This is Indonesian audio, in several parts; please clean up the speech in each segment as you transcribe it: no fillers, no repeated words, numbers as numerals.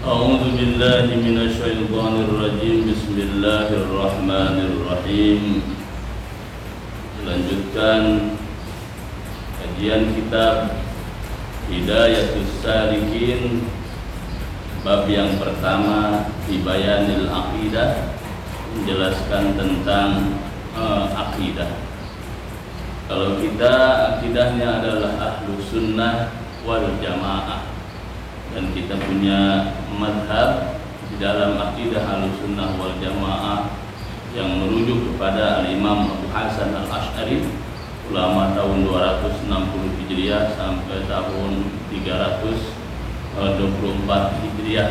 A'udzu billahi minasyaitonir rajim. Bismillahirrahmanirrahim. Lanjutkan kajian kitab Hidayatus Salikin, bab yang pertama fi bayanil aqidah, menjelaskan tentang akidah. Kalau kita akidahnya adalah Ahlus Sunnah wal Jamaah, dan kita punya madhab di dalam akidah Ahlus Sunnah wal Jamaah yang merujuk kepada Al-Imam Abu Hasan Al-Asy'ari, ulama tahun 260 Hijriah sampai tahun 324 Hijriah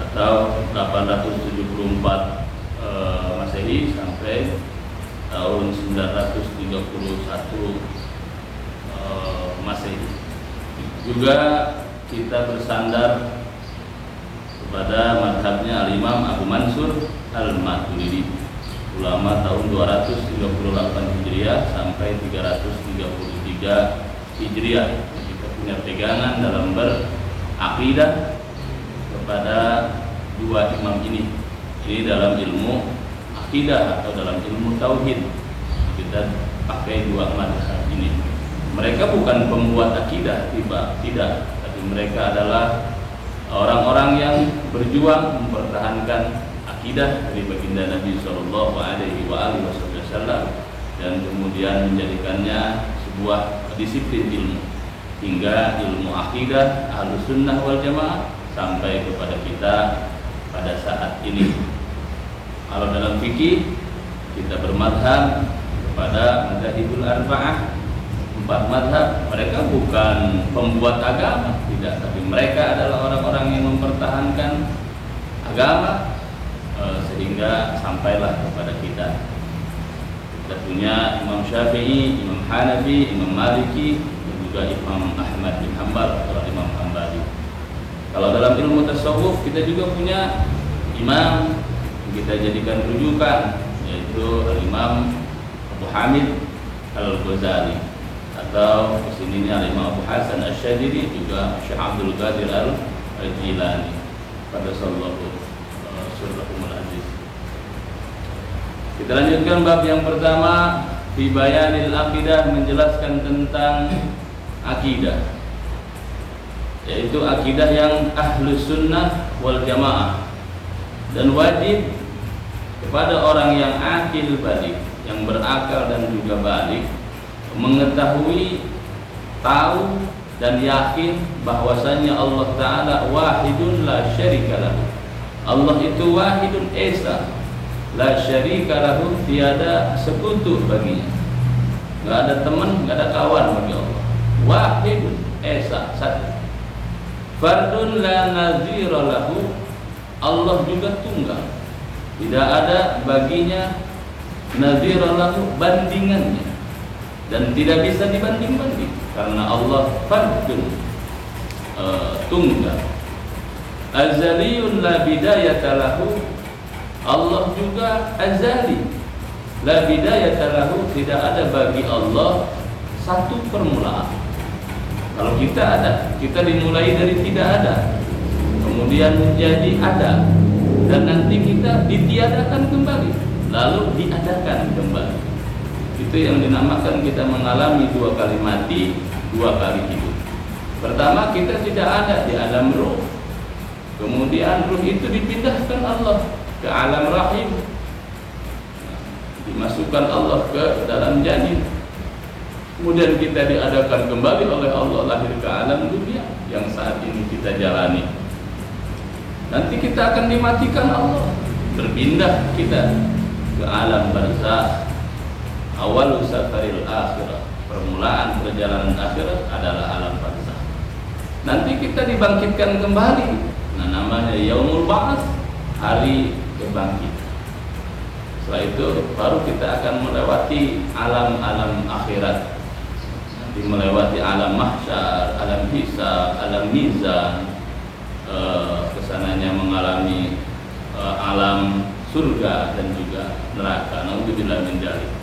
atau 874 Masehi sampai tahun 931 Masehi. Juga kita bersandar kepada madhabnya Al-Imam Abu Mansur Al-Maturidi, ulama tahun 238 Hijriah sampai 333 Hijriah. Kita punya pegangan dalam berakidah kepada dua imam ini. Ini dalam ilmu akidah atau dalam ilmu tauhid, kita pakai dua madhab ini. Mereka bukan pembuat akidah, tidak, tapi mereka adalah orang-orang yang berjuang mempertahankan akidah dari baginda Nabi Sallallahu Alaihi Wasallam dan kemudian menjadikannya sebuah disiplin ilmu hingga ilmu akidah Ahlus Sunnah wal Jamaah sampai kepada kita pada saat ini. Kalau dalam fikih kita bermadhab kepada madzhabul arba'ah, 4 madhab. Mereka bukan pembuat agama, tidak, tapi mereka adalah orang-orang yang mempertahankan agama sehingga sampailah kepada kita. Kita punya Imam Syafi'i, Imam Hanafi, Imam Maliki, dan juga Imam Ahmad bin Hanbal atau Imam Hambali. Kalau dalam ilmu tasawuf kita juga punya imam yang kita jadikan rujukan, yaitu Imam Abu Hamid Al-Ghazali, atau kesininya Imam Abu Hasan Asy-Syadzili, juga Syekh Abdul Qadir Al-Jilani pada sallallahu surahul aziz. Kita lanjutkan bab yang pertama, fi bayanil aqidah, menjelaskan tentang akidah, yaitu akidah yang Ahlus Sunnah wal Jamaah, dan wajib kepada orang yang akil balik, yang berakal dan juga balik, mengetahui, tahu dan yakin bahwasanya Allah Ta'ala wahidun la syarika lahu. Allah itu wahidun esa, la syarika lahu, tiada sekutu baginya, enggak ada teman, enggak ada kawan bagi Allah. Wahidun esa, satu. Fardun la nazira lahu, Allah juga tunggal, tidak ada baginya nazira lahu, bandingannya, dan tidak bisa dibanding-banding karena Allah fardun, tunggal. Azaliyun la bidayata lahu, Allah juga azali, la bidayata lahu, tidak ada bagi Allah satu permulaan. Kalau kita ada, kita dimulai dari tidak ada, kemudian menjadi ada, dan nanti kita ditiadakan kembali, lalu diadakan kembali. Itu yang dinamakan kita mengalami 2 kali mati, 2 kali hidup. Pertama, kita tidak ada di alam ruh, kemudian ruh itu dipindahkan Allah ke alam rahim, dimasukkan Allah ke dalam janin, kemudian kita diadakan kembali oleh Allah lahir ke alam dunia yang saat ini kita jalani. Nanti kita akan dimatikan Allah, berpindah kita ke alam barzakh. Awal safaril akhirah, permulaan perjalanan akhirat adalah alam barzakh. Nanti kita dibangkitkan kembali, nah namanya yaumul ba'ats, hari kebangkitan. Setelah itu baru kita akan melewati alam-alam akhirat, nanti melewati alam mahsyar, alam hisab, alam mizan, kesananya mengalami alam surga dan juga neraka. Naudzubillah min dzalik.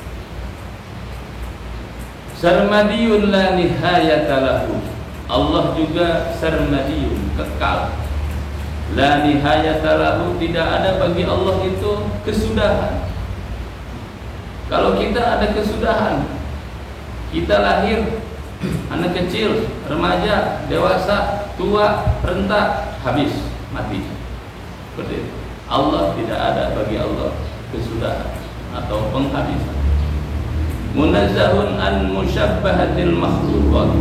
Sarmadiyun la nihayata lahu, Allah juga sarmadiyun, kekal, La nihayata lahu, tidak ada bagi Allah itu kesudahan. Kalau kita ada kesudahan, kita lahir, anak kecil, remaja, dewasa, tua, renta, habis, mati. Seperti itu. Allah tidak ada bagi Allah kesudahan atau penghabisan. Munazzahun an musyabbahatil makhluqat.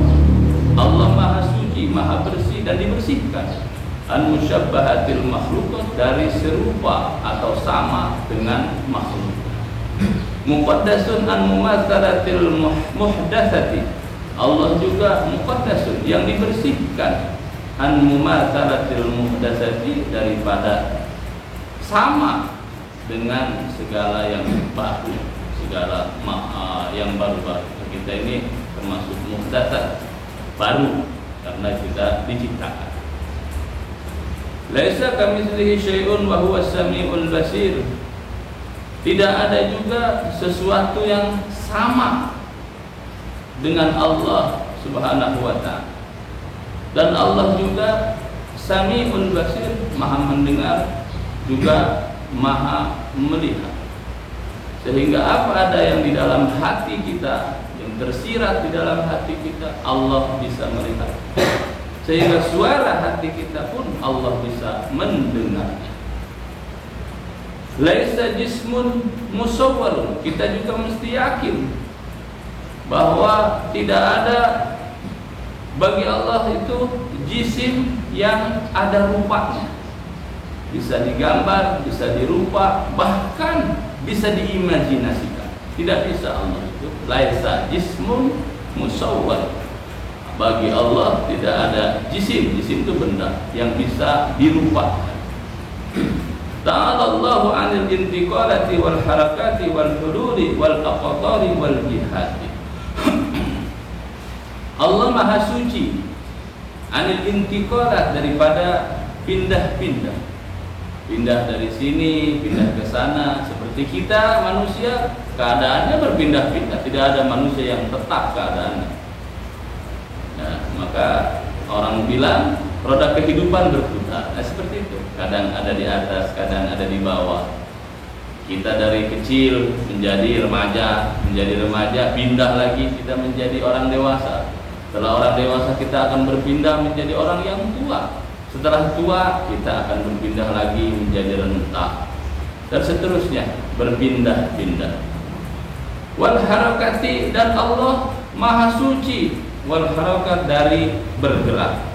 Allah maha suci, maha bersih dan dibersihkan. An musyabbahatil makhluqat, dari serupa atau sama dengan makhluk. Muqaddasun an mumatsalatil muhdatsati. Allah juga muqaddasun, yang dibersihkan, an mumatsalatil muhdatsati, daripada sama dengan segala yang baru, segala yang baru-baru. Kita ini termasuk muhdatsat, baru, karena kita diciptakan. Laisa kamitslihi syai'un wa huwas samiul basir. Tidak ada juga sesuatu yang sama dengan Allah Subhanahu wa ta'ala. Dan Allah juga Sami'ul Basir, maha mendengar, juga maha melihat. Sehingga apa ada yang di dalam hati kita, yang tersirat di dalam hati kita, Allah bisa melihat. Sehingga suara hati kita pun Allah bisa mendengarnya. Laisa jismun musawwarun, kita juga mesti yakin bahwa tidak ada bagi Allah itu jisim yang ada rupanya, bisa digambar, bisa dirupa, bahkan bisa diimajinasikan. Tidak bisa Allah itu. Laisa jismun musawwar, bagi Allah tidak ada jisim. Jisim itu benda yang bisa dirupakan. Ta'ala Allahu 'anil intiqalati wal harakati wal hululi wal aqtari wal jihati. Allah maha suci 'anil intiqalat, daripada pindah-pindah. Pindah dari sini, pindah ke sana. Seperti kita manusia, keadaannya berpindah-pindah. Tidak ada manusia yang tetap keadaannya. Nah, maka orang bilang roda kehidupan berputar. Nah, seperti itu. Kadang ada di atas, kadang ada di bawah. Kita dari kecil menjadi remaja, pindah lagi kita menjadi orang dewasa. Setelah orang dewasa kita akan berpindah menjadi orang yang tua. Setelah tua kita akan berpindah lagi menjadi renta. Dan seterusnya, berpindah-pindah. Wal harakati, dan Allah maha suci, wal harakat, dari bergerak.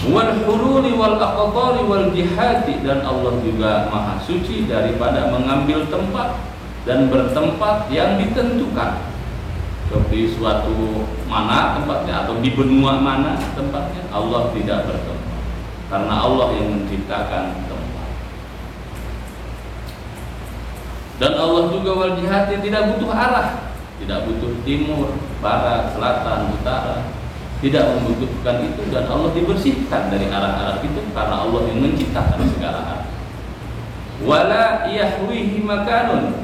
Wal hululi wal aqtari wal jihati, dan Allah juga maha suci daripada mengambil tempat dan bertempat yang ditentukan, seperti suatu mana tempatnya atau di benua mana tempatnya. Allah tidak bertempat, karena Allah yang menciptakan tempat. Dan Allah juga wal jihati, tidak butuh arah, tidak butuh timur, barat, selatan, utara, tidak membutuhkan itu. Dan Allah dibersihkan dari arah-arah itu karena Allah yang menciptakan segala arah. Wala yahwihi makanun,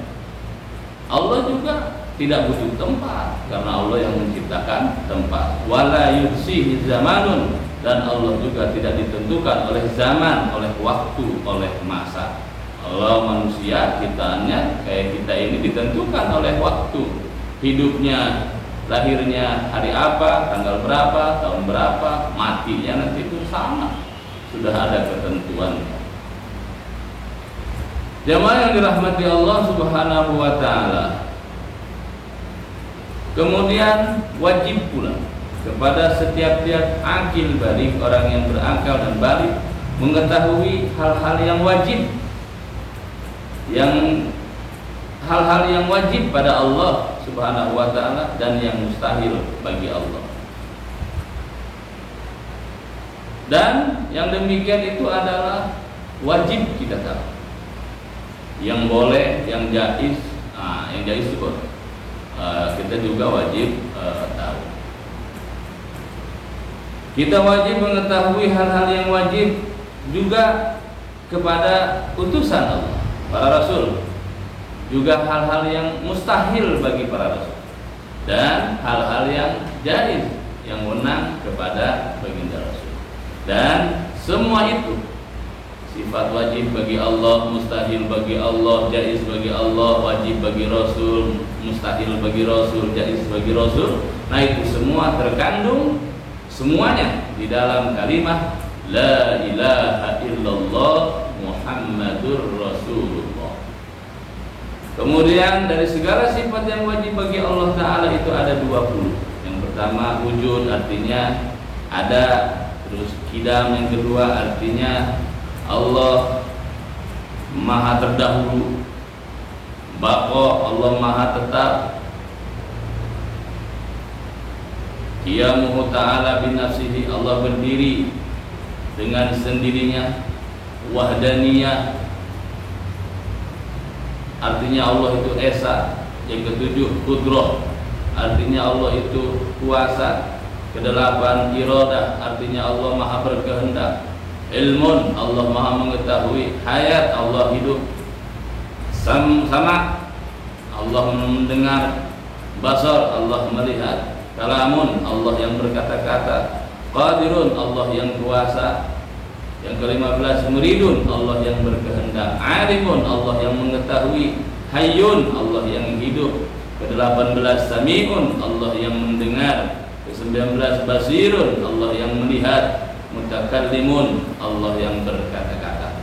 Allah juga tidak butuh tempat karena Allah yang menciptakan tempat. Wala yuhsihi zamanun, dan Allah juga tidak ditentukan oleh zaman, oleh waktu, oleh masa. Allah manusia ciptaannya kayak kita ini ditentukan oleh waktu. Hidupnya, lahirnya hari apa, tanggal berapa, tahun berapa, matinya nanti itu sama, sudah ada ketentuan. Jamaah yang dirahmati Allah Subhanahu wa ta'ala, kemudian wajib pula kepada setiap-tiap akil balik, orang yang berakal dan balik, mengetahui hal-hal yang wajib, hal-hal yang wajib pada Allah Subhanahu wa ta'ala, dan yang mustahil bagi Allah. Dan yang demikian itu adalah wajib kita tahu. Yang boleh, yang jaiz, yang jaiz itu kita juga wajib tahu. Kita wajib mengetahui hal-hal yang wajib juga kepada utusan Allah, para rasul, juga hal-hal yang mustahil bagi para rasul, dan hal-hal yang jaiz, yang menang kepada baginda rasul. Dan Semua itu sifat wajib bagi Allah, mustahil bagi Allah, jaiz bagi Allah, wajib bagi Rasul, mustahil bagi Rasul, jaiz bagi Rasul. Nah itu semua terkandung semuanya di dalam kalimat La ilaha illallah Muhammadur Rasulullah. Kemudian dari segala sifat yang wajib bagi Allah Ta'ala itu ada 20. Yang pertama wujud, artinya ada. Terus qidam, yang kedua artinya Allah maha terdahulu. Baqa, Allah maha tetap. Qiyamuhu ta'ala binafsihi, Allah berdiri dengan sendirinya. Wahdaniyah, artinya Allah itu esa. Yang ketujuh qudrah, artinya Allah itu kuasa. Kedelapan iradah, artinya Allah maha berkehendak. Ilmun, Allah maha mengetahui. Hayat, Allah hidup. Sama, Allah mendengar. Basar, Allah melihat. Kalamun, Allah yang berkata-kata. Qadirun, Allah yang kuasa. Yang ke-15 muridun, Allah yang berkehendak. Alimun, Allah yang mengetahui. Hayyun, Allah yang hidup. Ke-18 sami'un, Allah yang mendengar. Ke-19 basirun, Allah yang melihat. Mutakallimun, Allah yang berkata-kata.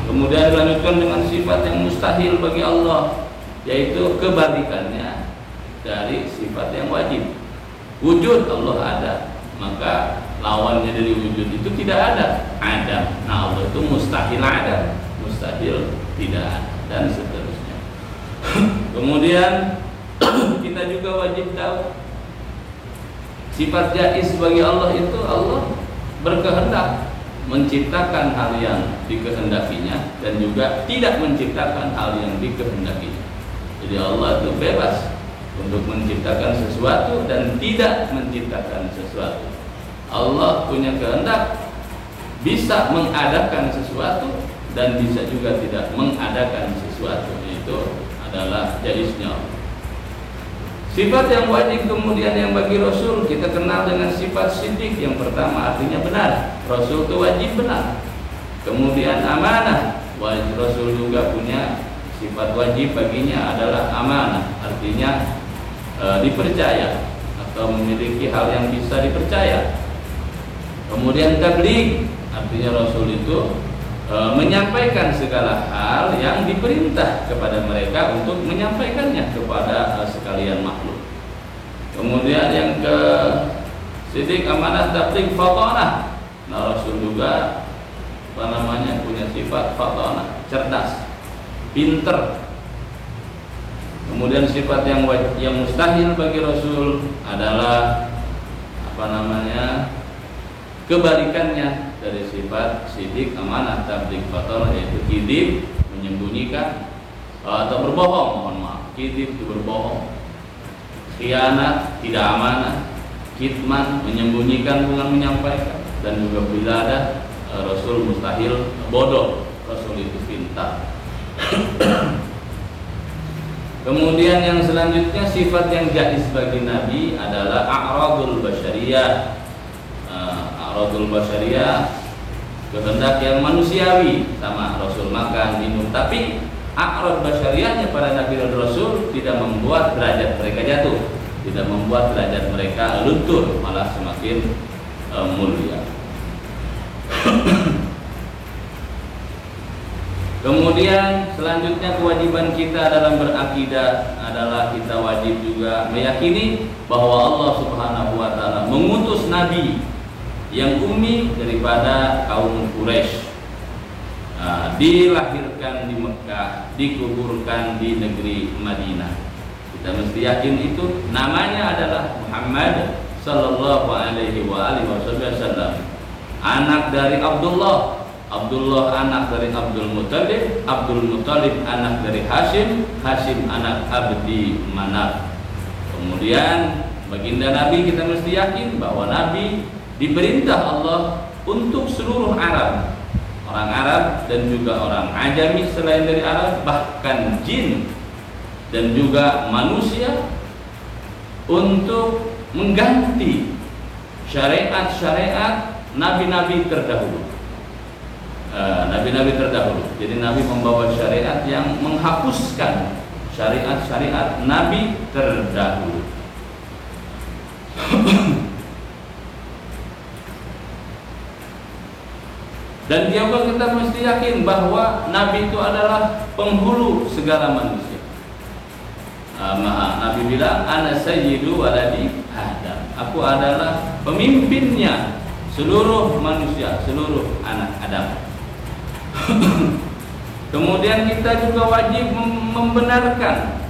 Kemudian dilanjutkan dengan sifat yang mustahil bagi Allah, yaitu kebalikannya dari sifat yang wajib. Wujud, Allah ada, maka lawannya dari wujud itu tidak ada. Ada. Nah Allah itu mustahil ada, mustahil tidak ada, dan seterusnya. Kemudian kita juga wajib tahu sifat jaiz bagi Allah itu Allah berkehendak menciptakan hal yang dikehendakinya dan juga tidak menciptakan hal yang dikehendakinya. Jadi Allah itu bebas untuk menciptakan sesuatu dan tidak menciptakan sesuatu. Allah punya kehendak, bisa mengadakan sesuatu dan bisa juga tidak mengadakan sesuatu. Itu adalah jaiznya Allah. Sifat yang wajib kemudian yang bagi Rasul kita kenal dengan sifat siddiq. Yang pertama artinya benar, Rasul itu wajib benar. Kemudian amanah, Rasul juga punya sifat wajib baginya adalah amanah, artinya dipercaya atau memiliki hal yang bisa dipercaya. Kemudian tabligh, artinya Rasul itu menyampaikan segala hal yang diperintah kepada mereka untuk menyampaikannya kepada sekalian makhluk. Kemudian yang ke siddiq, amanah, tabligh, fatanah. Nah Rasul juga punya sifat fatanah, cerdas, pinter. Kemudian sifat yang mustahil bagi Rasul adalah kebalikannya dari sifat siddiq, amanah, tabligh, fatanah, yaitu kidib, menyembunyikan atau berbohong. Mohon maaf, kidib itu berbohong. Khianat, tidak amanah. Kitman, menyembunyikan bukan menyampaikan. Dan juga biladah, Rasul mustahil bodoh, Rasul itu pintar. Kemudian yang selanjutnya sifat yang jaiz bagi Nabi adalah a'radul basyariyah. A'radul basyariyah, kehendak yang manusiawi, sama Rasul makan, minum. Tapi a'rad basyariyahnya pada Nabi dan Rasul tidak membuat derajat mereka jatuh, tidak membuat derajat mereka luntur, malah semakin mulia. Kemudian selanjutnya kewajiban kita dalam berakidah adalah kita wajib juga meyakini bahwa Allah Subhanahu wa taala mengutus nabi yang ummi daripada kaum Quraisy, dilahirkan di Mekah, dikuburkan di negeri Madinah. Kita mesti yakin itu. Namanya adalah Muhammad sallallahu alaihi wasallam, anak dari Abdullah, Abdullah anak dari Abdul Muttalib, Abdul Muttalib anak dari Hashim, Hashim anak Abdi Manaf. Kemudian baginda Nabi kita mesti yakin bahwa Nabi diperintah Allah untuk seluruh Arab, orang Arab dan juga orang Ajami selain dari Arab, bahkan jin dan juga manusia, untuk mengganti syariat-syariat nabi-nabi terdahulu. Nabi-nabi terdahulu. Jadi Nabi membawa syariat yang menghapuskan syariat-syariat Nabi terdahulu. Dan juga kita mesti yakin bahwa Nabi itu adalah penghulu segala manusia. Nabi bilang, ana sayyidu waladi Adam. Aku adalah pemimpinnya seluruh manusia, seluruh anak Adam. Kemudian kita juga wajib membenarkan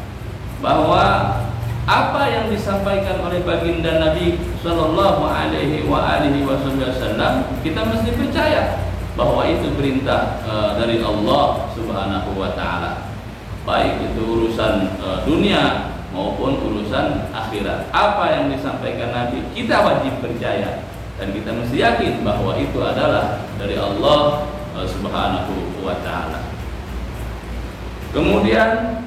bahwa apa yang disampaikan oleh baginda Nabi Sallallahu Alaihi Wasallam, kita mesti percaya bahwa itu perintah dari Allah Subhanahu Wa Taala, baik itu urusan dunia maupun urusan akhirat. Apa yang disampaikan Nabi kita wajib percaya, dan kita mesti yakin bahwa itu adalah dari Allah Subhanahu Wa Taala. Kemudian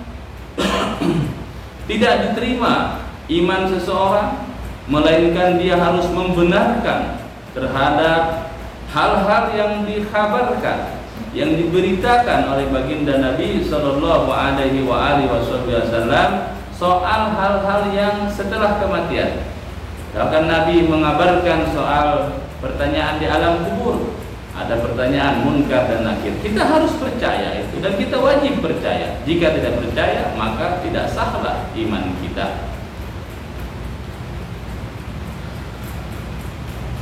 tidak diterima iman seseorang melainkan dia harus membenarkan terhadap hal-hal yang dikhabarkan, yang diberitakan oleh baginda Nabi Sallallahu Alaihi Wasallam soal hal-hal yang setelah kematian. Bahkan Nabi mengabarkan soal pertanyaan di alam kubur, ada pertanyaan munkar dan nakir. Kita harus percaya itu, dan kita wajib percaya. Jika tidak percaya, maka tidak sahlah iman kita.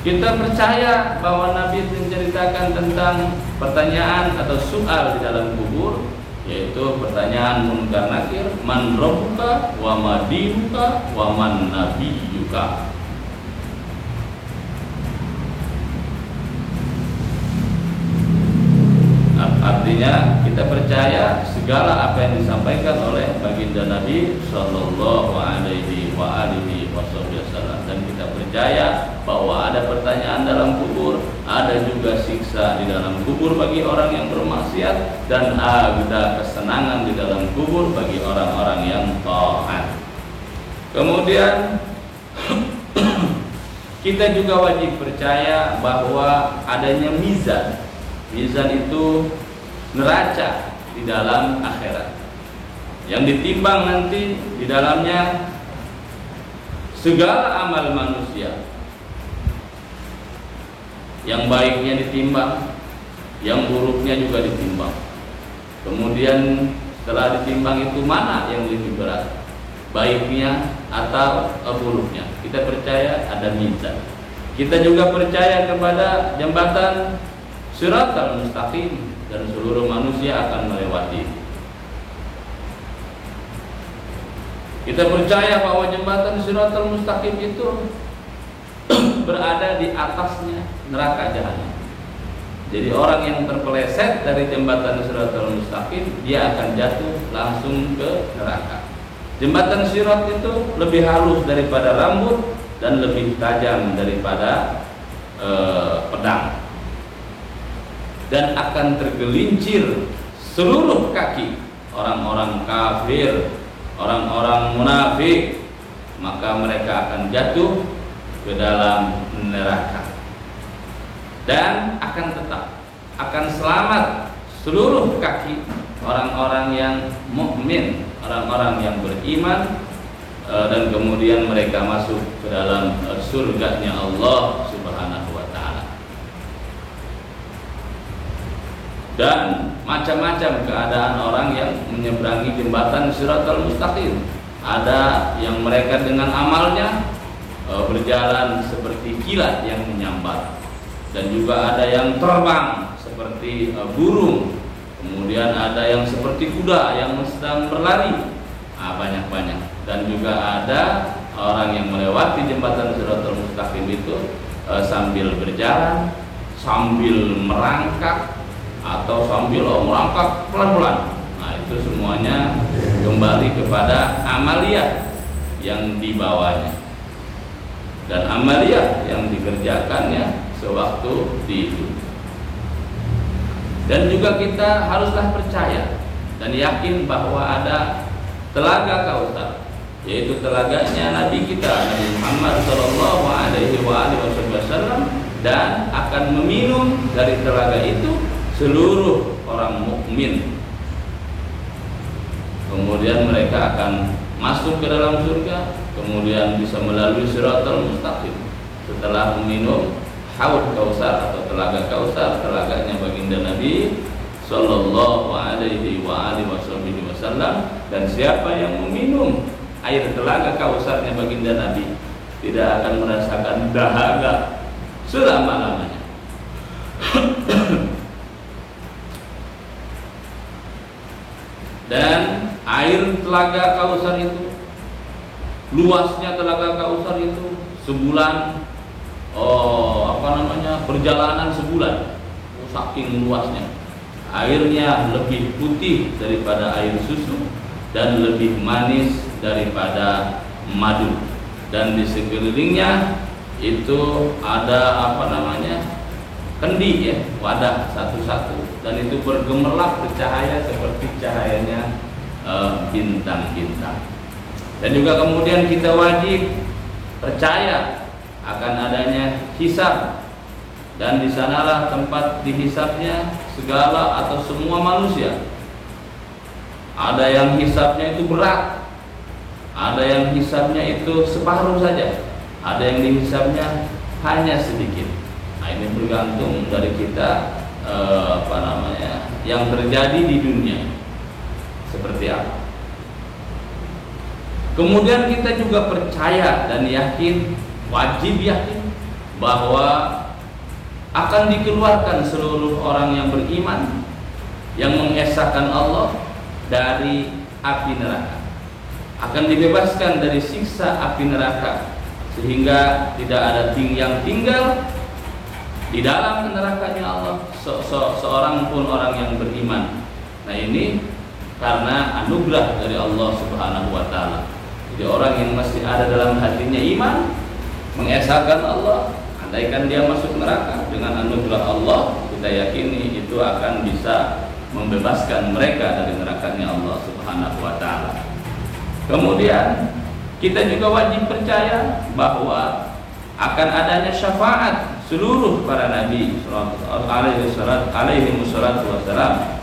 Kita percaya bahwa Nabi menceritakan tentang pertanyaan atau soal di dalam kubur, yaitu pertanyaan munkar nakir, man rabbuka wa ma dinuka wa man nabiyyuka. Artinya kita percaya segala apa yang disampaikan oleh baginda Nabi Sallallahu Alaihi Wasallam, dan kita percaya bahwa ada pertanyaan dalam kubur, ada juga siksa di dalam kubur bagi orang yang bermaksiat, dan ada kesenangan di dalam kubur bagi orang-orang yang taat. Kemudian kita juga wajib percaya bahwa adanya mizan. Mizan itu neraca di dalam akhirat yang ditimbang nanti di dalamnya segala amal manusia. Yang baiknya ditimbang, yang buruknya juga ditimbang. Kemudian setelah ditimbang itu mana yang lebih berat, baiknya atau buruknya? Kita percaya ada mizan. Kita juga percaya kepada jembatan Shiratal Mustaqim, dan seluruh manusia akan melewati. Kita percaya bahwa jembatan Shiratal Mustaqim itu berada di atasnya neraka jahanam. Jadi orang yang terpeleset dari jembatan Shiratal Mustaqim, dia akan jatuh langsung ke neraka. Jembatan Shirat itu lebih halus daripada rambut dan lebih tajam daripada pedang, dan akan tergelincir seluruh kaki orang-orang kafir, orang-orang munafik, maka mereka akan jatuh ke dalam neraka. Dan akan selamat seluruh kaki orang-orang yang mukmin, orang-orang yang beriman, dan kemudian mereka masuk ke dalam surganya Allah Subhanahu wa Ta'ala. Dan macam-macam keadaan orang yang menyeberangi jembatan Shiratal Mustaqim. Ada yang mereka dengan amalnya berjalan seperti kilat yang menyambar, dan juga ada yang terbang seperti burung. Kemudian ada yang seperti kuda yang sedang berlari, banyak-banyak. Dan juga ada orang yang melewati jembatan Shiratal Mustaqim itu sambil berjalan, sambil merangkak, atau sambil merangkak pelan-pelan. Nah, itu semuanya kembali kepada amaliyah yang dibawanya dan amaliyah yang dikerjakannya sewaktu hidup. Dan juga kita haruslah percaya dan yakin bahwa ada telaga Kautsar, yaitu telaganya Nabi kita Nabi Muhammad Sallallahu Alaihi Wasallam, dan akan meminum dari telaga itu seluruh orang mukmin. Kemudian mereka akan masuk ke dalam surga, kemudian bisa melalui Shiratal Mustaqim setelah meminum haud Kausar atau telaga Kausar, telaganya baginda Nabi sallallahu alaihi wa alihi wasallam. Dan siapa yang meminum air telaga Kausarnya baginda Nabi tidak akan merasakan dahaga selama-lamanya. Dan air telaga Kausar itu, luasnya telaga Kausar itu sebulan, perjalanan sebulan, saking luasnya. Airnya lebih putih daripada air susu dan lebih manis daripada madu. Dan di sekelilingnya itu ada kendi ya, wadah satu-satu, dan itu bergemerlap bercahaya seperti cahayanya bintang-bintang. Dan juga kemudian kita wajib percaya akan adanya hisab, dan di sanalah tempat dihisabnya segala atau semua manusia. Ada yang hisabnya itu berat, ada yang hisabnya itu separuh saja, ada yang dihisabnya hanya sedikit. Nah, ini bergantung dari kita yang terjadi di dunia seperti apa. Kemudian kita juga percaya dan yakin, wajib yakin bahwa akan dikeluarkan seluruh orang yang beriman yang mengesahkan Allah dari api neraka, akan dibebaskan dari siksa api neraka, sehingga tidak ada yang tinggal di dalam nerakanya Allah seorang pun orang yang beriman. Nah, ini karena anugerah dari Allah Subhanahu wa taala. Jadi orang yang masih ada dalam hatinya iman, mengesahkan Allah, andaikan dia masuk neraka, dengan anugerah Allah kita yakini itu akan bisa membebaskan mereka dari nerakanya Allah Subhanahu wa taala. Kemudian kita juga wajib percaya bahwa akan adanya syafaat seluruh para nabi alaihi wassalatu wassalam.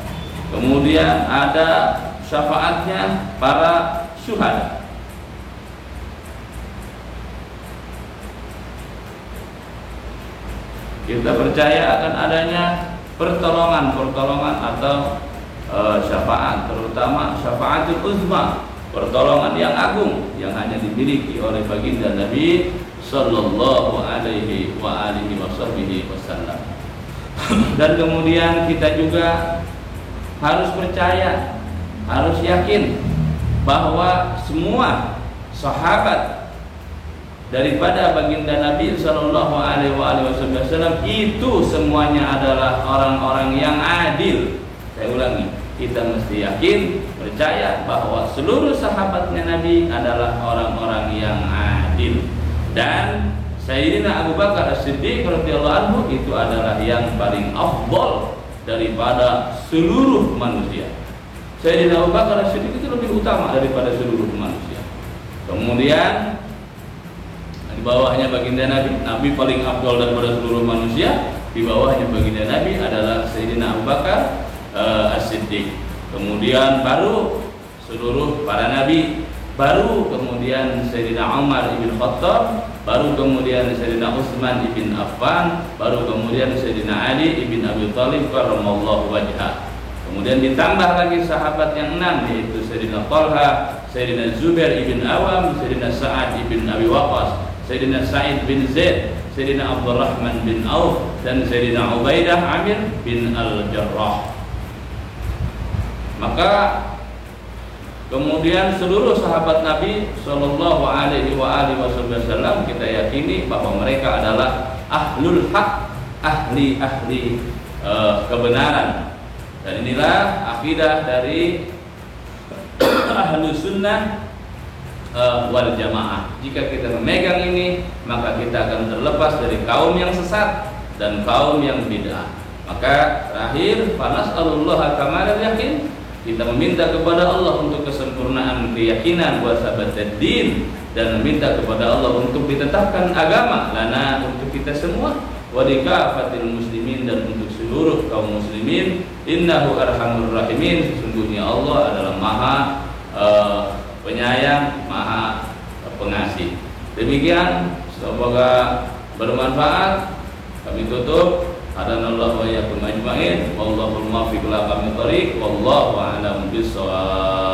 Kemudian ada syafaatnya para syuhada. Kita percaya akan adanya pertolongan atau syafaat, terutama syafaatul uzma, pertolongan yang agung yang hanya dimiliki oleh baginda Nabi sallallahu alaihi wa alihi wasallam. Dan kemudian kita juga harus percaya, harus yakin bahwa semua sahabat daripada baginda Nabi sallallahu alaihi wasallam itu semuanya adalah orang-orang yang adil. Saya ulangi, kita mesti yakin, percaya bahwa seluruh sahabatnya Nabi adalah orang-orang yang adil. Dan Sayyidina Abu Bakar As-Siddiq radhiyallahu anhu itu adalah yang paling afdal daripada seluruh manusia. Sayyidina Abu Bakar As-Siddiq itu lebih utama daripada seluruh manusia. Kemudian di bawahnya baginda Nabi paling afdal daripada seluruh manusia. Di bawahnya baginda Nabi adalah Sayyidina Abu Bakar As-Siddiq. Kemudian baru seluruh para nabi, baru kemudian Sayyidina Umar ibn Khattab, baru kemudian Sayyidina Utsman ibn Affan, baru kemudian Sayyidina Ali ibn Abi Thalib karramallahu wajhah. Kemudian ditambah lagi sahabat yang 6, yaitu Sayyidina Talha, Sayyidina Zubair ibn Awam, Sayyidina Sa'ad ibn Abi Waqqas, Sayyidina Sa'id bin Zaid, Sayyidina Abdurrahman bin Auf, dan Sayyidina Ubaidah Amir bin Al-Jarrah. Maka kemudian seluruh sahabat Nabi sallallahu alaihi wasallam kita yakini bahwa mereka adalah ahlul haq, ahli kebenaran. Dan inilah akidah dari ahlus sunnah wal jamaah. Jika kita memegang ini, maka kita akan terlepas dari kaum yang sesat dan kaum yang bid'ah. Maka terakhir, fanas'alullaha kamalal yakin, kita meminta kepada Allah untuk kesempurnaan keyakinan wa sabatad din, dan meminta kepada Allah untuk ditetapkan agama lana untuk kita semua, wa likafatil muslimin, dan untuk seluruh kaum muslimin. Innahu arhamur rahimin, sesungguhnya Allah adalah maha penyayang, maha pengasih. Demikian, semoga bermanfaat. Kami tutup. Hadanallahu wa iyyakum ajmain. Wallahul muwaffiq ila aqwamit thoriq. Wallahu a'lam bissawab.